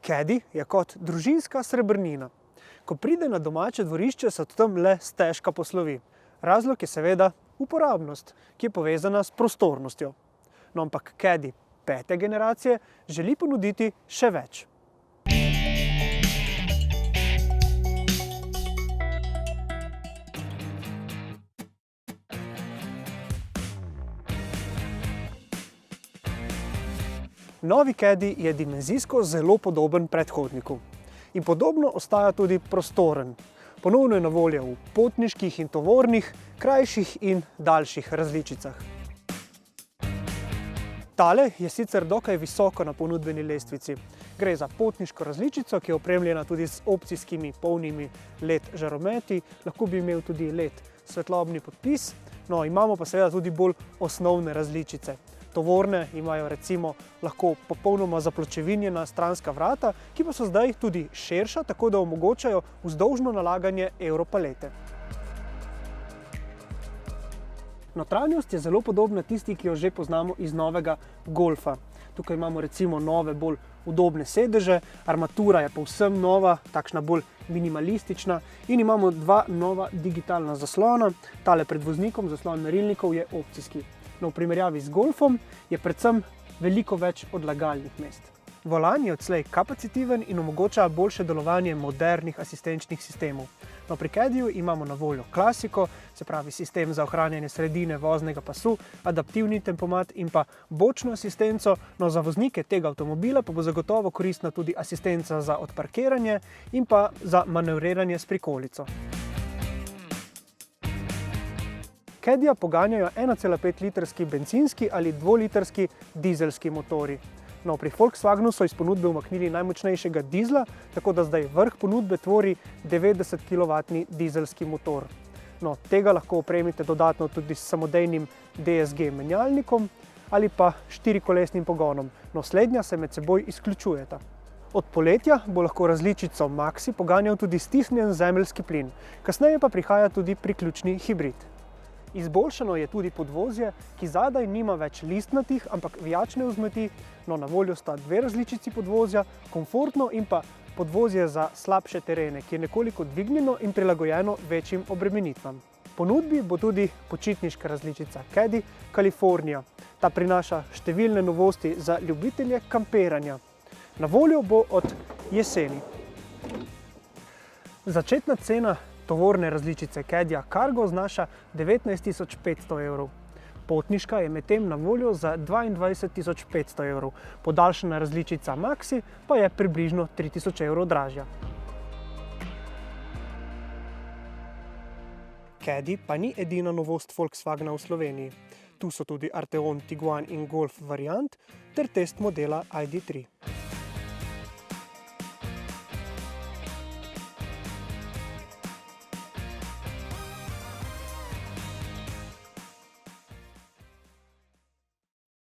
Caddy je kot družinska srebrnina. Ko pride na domače dvorišče, se tam le stežka poslovi. Razlog je seveda uporabnost, ki je povezana s prostornostjo. No, ampak Caddy 5. generacije želi ponuditi še več. Novi Caddy je dimenzijsko zelo podoben predhodniku. In podobno ostaja tudi prostoren. Ponovno je na voljo v potniških in tovornih, krajših in daljših različicah. Tale je sicer dokaj visoko na ponudbeni lestvici. Gre za potniško različico, ki je opremljena tudi z opcijskimi polnimi LED žarometi, lahko bi imel tudi LED svetlobni podpis, no imamo pa seveda tudi bolj osnovne različice. Tovorne imajo recimo lahko popolnoma zapločevinjena stranska vrata, ki pa so zdaj tudi širša, tako da omogočajo vzdolžno nalaganje Europalete. Notranjost je zelo podobna tisti, ki jo že poznamo iz novega Golfa. Tukaj imamo recimo nove, bolj udobne sedeže, armatura je povsem nova, takšna bolj minimalistična in imamo dva nova digitalna zaslona. Tale pred voznikom, zaslon merilnikov, je opcijski. No, v primerjavi z Golfom je predvsem veliko več odlagalnih mest. Volan je odslej kapacitiven in omogoča boljše delovanje modernih asistenčnih sistemov. No, pri Caddyju imamo na voljo klasiko, se pravi sistem za ohranjanje sredine voznega pasu, adaptivni tempomat in pa bočno asistenco. No, za voznike tega avtomobila pa bo zagotovo koristna tudi asistenca za odparkiranje in pa za manevriranje s prikolico. Caddyja poganjajo 1,5 litrski bencinski ali 2-litrski dizelski motorji. No, pri Volkswagenu so iz ponudbe umaknili najmočnejšega dizla, tako da zdaj vrh ponudbe tvori 90-kilovatni dizelski motor. No, tega lahko opremite dodatno tudi s samodejnim DSG menjalnikom ali pa 4-kolesnim pogonom. No, slednja se med seboj izključujeta. Od poletja bo lahko različico Maxi poganjal tudi stisnjen zemeljski plin, kasneje pa prihaja tudi priključni hibrid. Izboljšano je tudi podvozje, ki zadaj nima več listnatih, ampak vijačne vzmeti. No, na voljo sta dve različici podvozja, komfortno in pa podvozje za slabše terene, ki je nekoliko dvignjeno in prilagojeno večjim obremenitvam. V ponudbi bo tudi počitniška različica Caddy California. Ta prinaša številne novosti za ljubitelje kampiranja. Na voljo bo od jeseni. Začetna cena tovorne različice Caddyja Cargo znaša 19.500 evrov. Potniška je medtem na voljo za 22.500 evrov. Podaljšana različica Maxi pa je približno 3000 evrov dražja. Caddy pa ni edina novost Volkswagena v Sloveniji. Tu so tudi Arteon, Tiguan in Golf variant ter test modela ID.3.